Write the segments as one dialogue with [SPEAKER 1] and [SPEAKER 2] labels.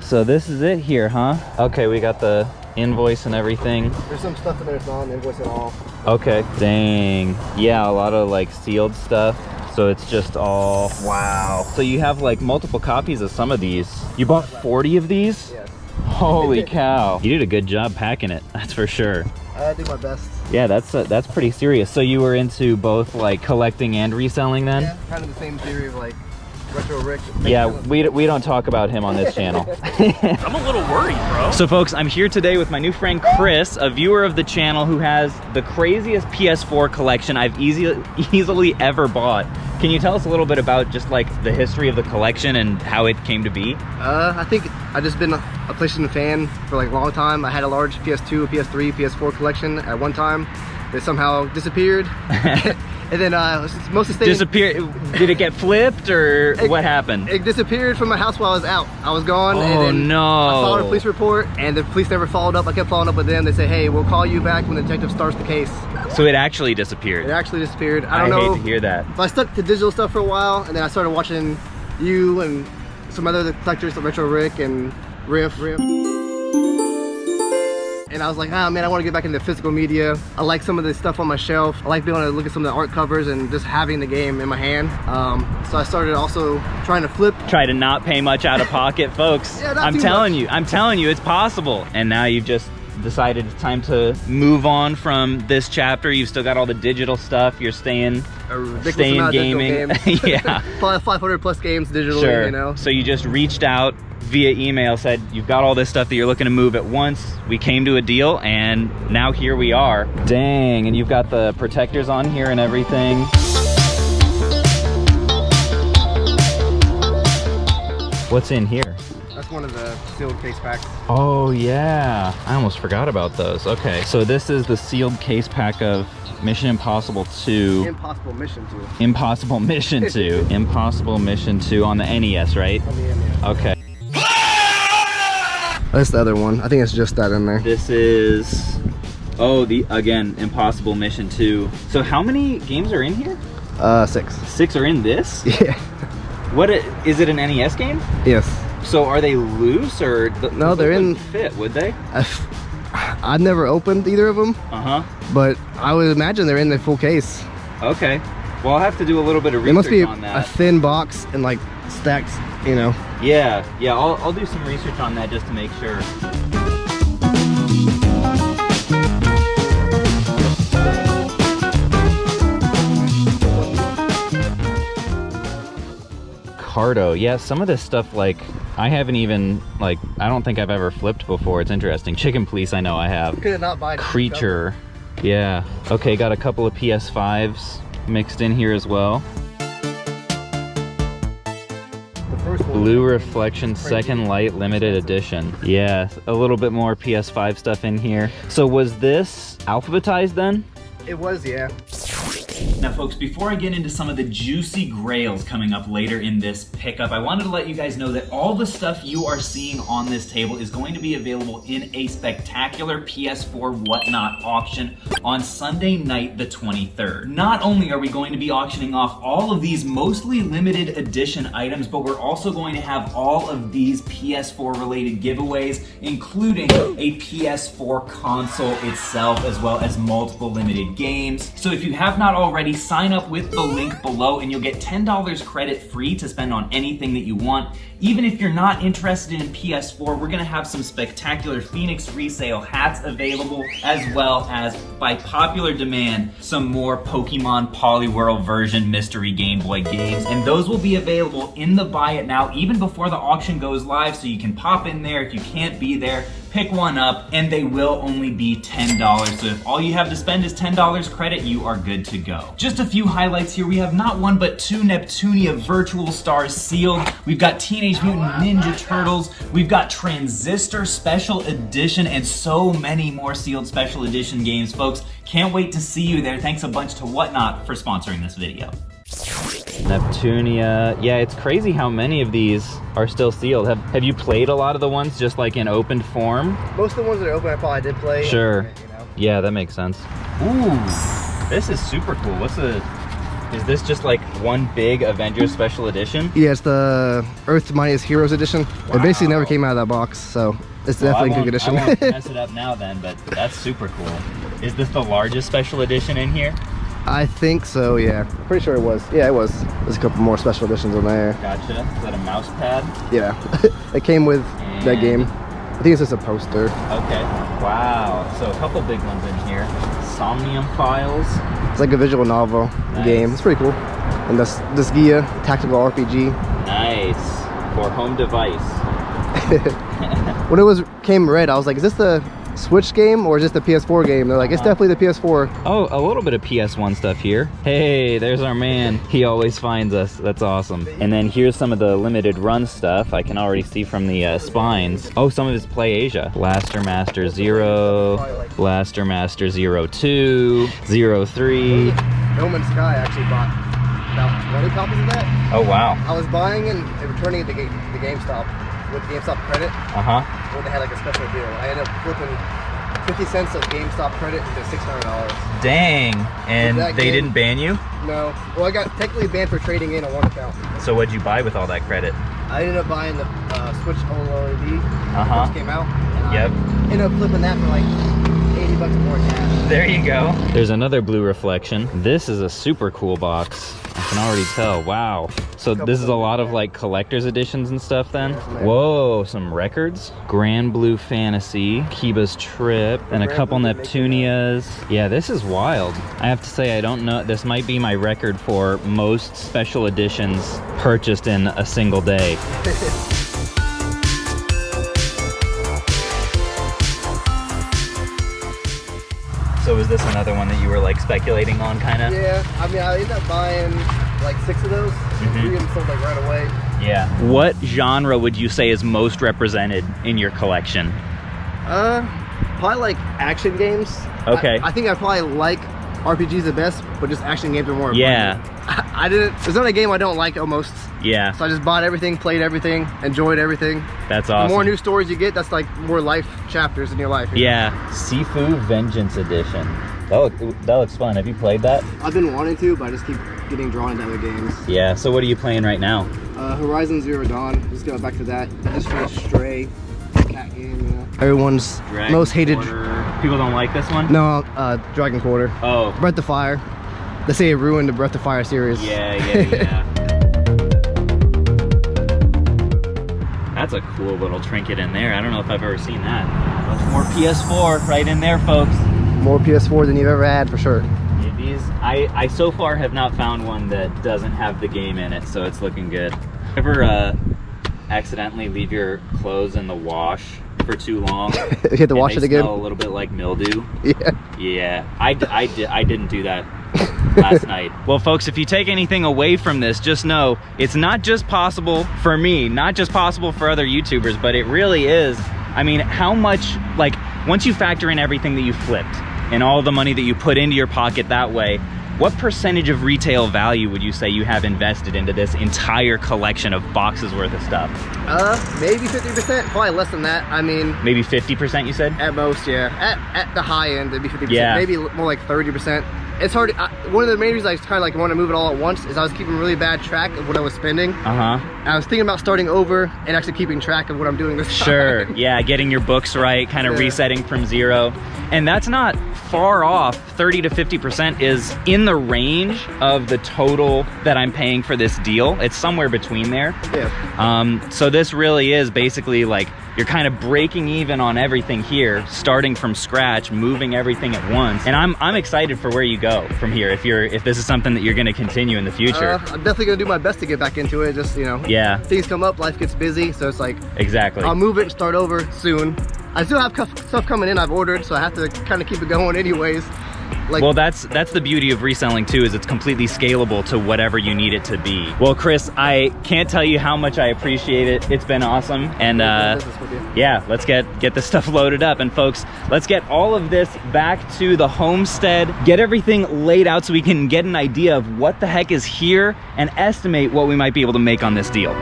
[SPEAKER 1] So this is it here, huh? Okay, we got the invoice and everything.
[SPEAKER 2] There's some stuff in there that's not an invoice at all.
[SPEAKER 1] Okay. Dang. Yeah, a lot of like sealed stuff. So it's just all, wow. So you have like multiple copies of some of these. You bought 40 of these?
[SPEAKER 2] Yes.
[SPEAKER 1] Holy cow. You did a good job packing it, that's for sure.
[SPEAKER 2] I did my best.
[SPEAKER 1] Yeah, that's pretty serious. So you were into both like collecting and reselling then?
[SPEAKER 2] Yeah, kind of the same theory of like Retro Rick.
[SPEAKER 1] Yeah, we don't talk about him on this channel.
[SPEAKER 3] I'm a little worried, bro.
[SPEAKER 1] So folks, I'm here today with my new friend Chris, a viewer of the channel who has the craziest PS4 collection I've easily ever bought. Can you tell us a little bit about just like the history of the collection and how it came to be?
[SPEAKER 2] I think I've just been a PlayStation fan for like a long time. I had a large PS2, PS3, PS4 collection at one time. It somehow disappeared. And then most of the
[SPEAKER 1] disappeared. Did it get flipped or what happened?
[SPEAKER 2] It disappeared from my house while I was out. I was gone.
[SPEAKER 1] Oh,
[SPEAKER 2] and then
[SPEAKER 1] no.
[SPEAKER 2] I filed a police report and the police never followed up. I kept following up with them. They say, hey, we'll call you back when the detective starts the case.
[SPEAKER 1] So it actually disappeared.
[SPEAKER 2] It actually disappeared. I don't know.
[SPEAKER 1] I hate to hear that.
[SPEAKER 2] But I stuck to digital stuff for a while, and then I started watching you and some other collectors, like Retro Rick and Riff. And I was like, ah, man, I want to get back into physical media. I like some of the stuff on my shelf. I like being able to look at some of the art covers and just having the game in my hand. So I started also trying to flip.
[SPEAKER 1] Try to not pay much out of pocket, folks.
[SPEAKER 2] Yeah,
[SPEAKER 1] I'm telling you, it's possible. And now you've just decided it's time to move on from this chapter. You've still got all the digital stuff. You're staying gaming. Yeah.
[SPEAKER 2] Probably 500 plus games digitally,
[SPEAKER 1] sure.
[SPEAKER 2] You know.
[SPEAKER 1] So you just reached out via email, said you've got all this stuff that you're looking to move at once. We came to a deal and now here we are. Dang, and you've got the protectors on here and everything. What's in here?
[SPEAKER 2] That's one of the sealed case packs.
[SPEAKER 1] Oh yeah, I almost forgot about those. Okay, so this is the sealed case pack of Mission Impossible 2.
[SPEAKER 2] Impossible Mission 2.
[SPEAKER 1] Impossible Mission 2. Impossible Mission 2 on the NES, right?
[SPEAKER 2] On the NES.
[SPEAKER 1] Okay.
[SPEAKER 2] That's the other one. I think it's just that in there.
[SPEAKER 1] This is, oh, again, Impossible Mission 2. So how many games are in here?
[SPEAKER 2] 6.
[SPEAKER 1] 6 are in this?
[SPEAKER 2] Yeah.
[SPEAKER 1] Is it an NES game?
[SPEAKER 2] Yes.
[SPEAKER 1] So are they loose or?
[SPEAKER 2] No, they're in.
[SPEAKER 1] Fit, would they?
[SPEAKER 2] I've never opened either of them.
[SPEAKER 1] Uh-huh.
[SPEAKER 2] But I would imagine they're in the full case.
[SPEAKER 1] Okay. Well, I'll have to do a little bit of research
[SPEAKER 2] on that. It
[SPEAKER 1] on
[SPEAKER 2] must be a thin box and like stacked, you know.
[SPEAKER 1] Yeah, I'll do some research on that just to make sure. Cardo, yeah, some of this stuff, like, I haven't even, like, I don't think I've ever flipped before. It's interesting. Chicken Police, I know I have.
[SPEAKER 2] Could not buy
[SPEAKER 1] Creature, yeah. Okay, got a couple of PS5s mixed in here as well. Blue Reflection Second Light Limited Edition. Yeah, a little bit more PS5 stuff in here. So was this alphabetized then?
[SPEAKER 2] It was, yeah.
[SPEAKER 3] Now folks, before I get into some of the juicy grails coming up later in this pickup, I wanted to let you guys know that all the stuff you are seeing on this table is going to be available in a spectacular PS4 Whatnot auction on Sunday night the 23rd. Not only are we going to be auctioning off all of these mostly limited edition items, but we're also going to have all of these PS4 related giveaways, including a PS4 console itself, as well as multiple limited games. So if you have not already, sign up with the link below and you'll get $10 credit free to spend on anything that you want. Even if you're not interested in PS4, we're gonna have some spectacular Phoenix resale hats available, as well as, by popular demand, some more Pokemon Poliwhirl version mystery Game Boy games. And those will be available in the Buy It Now even before the auction goes live, so you can pop in there if you can't be there, pick one up, and they will only be $10. So if all you have to spend is $10 credit, you are good to go. Just a few highlights here. We have not one but 2 Neptunia Virtual Stars sealed. We've got Teenage Mutant Ninja Turtles. We've got Transistor Special Edition and so many more sealed Special Edition games, folks. Can't wait to see you there. Thanks a bunch to Whatnot for sponsoring this video.
[SPEAKER 1] Neptunia. Yeah, it's crazy how many of these are still sealed. Have you played a lot of the ones just like in opened form?
[SPEAKER 2] Most of the ones that are open I probably did play.
[SPEAKER 1] Sure.
[SPEAKER 2] You know.
[SPEAKER 1] Yeah, that makes sense. Ooh, this is super cool. What's the Is this just like one big Avengers special edition?
[SPEAKER 2] Yeah, it's the Earth's Mightiest Heroes edition.
[SPEAKER 1] Wow.
[SPEAKER 2] It basically never came out of that box, so it's definitely a good condition.
[SPEAKER 1] I won't mess it up now then, but that's super cool. Is this the largest special edition in here?
[SPEAKER 2] I think so, yeah. Pretty sure it was. Yeah, it was. There's a couple more special editions on there.
[SPEAKER 1] Gotcha. Is that a mouse pad?
[SPEAKER 2] Yeah. It came with that game. I think it's just a poster.
[SPEAKER 1] Okay. Wow. So a couple big ones in here. Somnium Files.
[SPEAKER 2] It's like a visual novel game. It's pretty cool. And this Gia tactical RPG.
[SPEAKER 1] Nice. For home device.
[SPEAKER 2] When it came red, I was like, is this the Switch game or is this the PS4 game? They're like, it's definitely the PS4.
[SPEAKER 1] Oh, a little bit of PS1 stuff here. Hey, there's our man. He always finds us. That's awesome. And then here's some of the limited run stuff. I can already see from the spines. Oh, some of it's Play Asia. Blaster Master 0, Blaster Master 02, 03.
[SPEAKER 2] No Man's Sky actually bought about 20 copies of that.
[SPEAKER 1] Oh, wow.
[SPEAKER 2] I was buying and returning it to the GameStop with GameStop credit. When they had like a special deal. I ended up flipping 50 cents of GameStop credit into $600.
[SPEAKER 1] Dang. And they didn't ban you?
[SPEAKER 2] No. Well, I got technically banned for trading in on one account.
[SPEAKER 1] So what'd you buy with all that credit?
[SPEAKER 2] I ended up buying the Switch OLED when it first came out. And
[SPEAKER 1] Yep.
[SPEAKER 2] I ended up flipping that for like 80 bucks more cash.
[SPEAKER 1] There you go. There's another blue reflection. This is a super cool box. I can already tell. Wow. So this is a lot of like collector's editions and stuff then? Whoa, some records. Grand Blue Fantasy, Kiba's Trip, and a couple Neptunias. Yeah, this is wild. I have to say, I don't know. This might be my record for most special editions purchased in a single day. So was this another one that you were like speculating on kind of?
[SPEAKER 2] Yeah, I mean, I ended up buying like 6 of those. 3 of them sold like right away.
[SPEAKER 1] Yeah. What genre would you say is most represented in your collection?
[SPEAKER 2] Probably like action games.
[SPEAKER 1] Okay.
[SPEAKER 2] I think I probably like RPGs the best, but just action games are more.
[SPEAKER 1] Yeah.
[SPEAKER 2] I didn't. There's not a game I don't like almost.
[SPEAKER 1] Yeah.
[SPEAKER 2] So I just bought everything, played everything, enjoyed everything.
[SPEAKER 1] That's awesome.
[SPEAKER 2] The more new stories you get, that's like more life chapters in your life.
[SPEAKER 1] Yeah. Sifu Vengeance Edition. That looks fun. Have you played that?
[SPEAKER 2] I've been wanting to, but I just keep getting drawn into other games.
[SPEAKER 1] Yeah. So what are you playing right now?
[SPEAKER 2] Horizon Zero Dawn. Just going back to that. I just finished Stray. Cat game, you know. Everyone's
[SPEAKER 1] Dragon
[SPEAKER 2] most hated.
[SPEAKER 1] Quarter. People don't like this one?
[SPEAKER 2] No, Dragon Quarter.
[SPEAKER 1] Oh.
[SPEAKER 2] Breath of Fire. They say it ruined the Breath of Fire series.
[SPEAKER 1] Yeah. That's a cool little trinket in there. I don't know if I've ever seen that. Much more PS4 right in there, folks.
[SPEAKER 2] More PS4 than you've ever had, for sure.
[SPEAKER 1] Yeah, these, I so far have not found one that doesn't have the game in it, so it's looking good. Ever accidentally leave your clothes in the wash for too long?
[SPEAKER 2] You have to wash it again?
[SPEAKER 1] Smell a little bit like mildew.
[SPEAKER 2] Yeah.
[SPEAKER 1] Yeah, I didn't do that last night. Well, folks, if you take anything away from this, just know it's not just possible for me, not just possible for other YouTubers, but it really is. I mean, how much, like, once you factor in everything that you flipped and all the money that you put into your pocket that way, what percentage of retail value would you say you have invested into this entire collection of boxes worth of stuff?
[SPEAKER 2] Maybe 50%, probably less than that. I mean,
[SPEAKER 1] maybe 50%, you said?
[SPEAKER 2] At most, yeah. At the high end, it'd be 50%.
[SPEAKER 1] Yeah.
[SPEAKER 2] Maybe more like 30%. It's hard. One of the main reasons I kind of like want to move it all at once is I was keeping really bad track of what I was spending. I was thinking about starting over and actually keeping track of what I'm doing this time.
[SPEAKER 1] Sure, yeah, getting your books right, kind of resetting from zero. And that's not far off. 30 to 50% is in the range of the total that I'm paying for this deal. It's somewhere between there.
[SPEAKER 2] Yeah.
[SPEAKER 1] So this really is basically like, you're kind of breaking even on everything here, starting from scratch, moving everything at once. And I'm excited for where you go from here, if this is something that you're gonna continue in the future.
[SPEAKER 2] I'm definitely gonna do my best to get back into it. Just, you know,
[SPEAKER 1] yeah,
[SPEAKER 2] things come up, life gets busy, so it's like,
[SPEAKER 1] exactly.
[SPEAKER 2] I'll move it and start over soon. I still have stuff coming in I've ordered, so I have to kind of keep it going anyways. Like,
[SPEAKER 1] well, that's the beauty of reselling too, is it's completely scalable to whatever you need it to be. Well, Chris, I can't tell you how much I appreciate it. It's been awesome. And yeah, let's get this stuff loaded up. And folks, let's get all of this back to the homestead, get everything laid out so we can get an idea of what the heck is here and estimate what we might be able to make on this deal.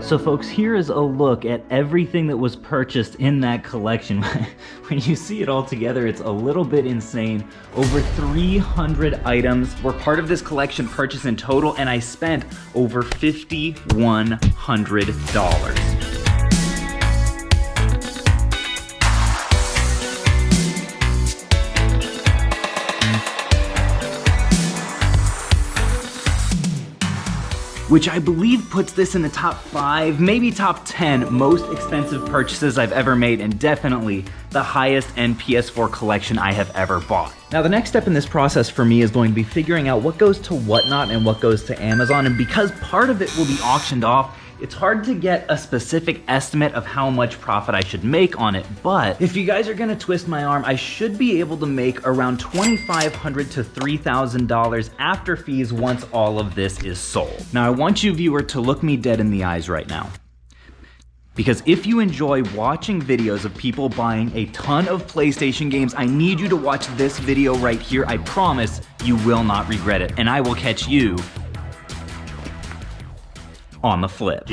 [SPEAKER 1] So folks, here is a look at everything that was purchased in that collection. When you see it all together, it's a little bit insane. Over 300 items were part of this collection purchase in total, and I spent over $5,100. Which I believe puts this in the top 5, maybe top 10 most expensive purchases I've ever made, and definitely the highest end PS4 collection I have ever bought. Now the next step in this process for me is going to be figuring out what goes to Whatnot and what goes to Amazon, and because part of it will be auctioned off, it's hard to get a specific estimate of how much profit I should make on it, but if you guys are gonna twist my arm, I should be able to make around $2,500 to $3,000 after fees once all of this is sold. Now I want you, viewer, to look me dead in the eyes right now. Because if you enjoy watching videos of people buying a ton of PlayStation games, I need you to watch this video right here. I promise you will not regret it, and I will catch you on the flip.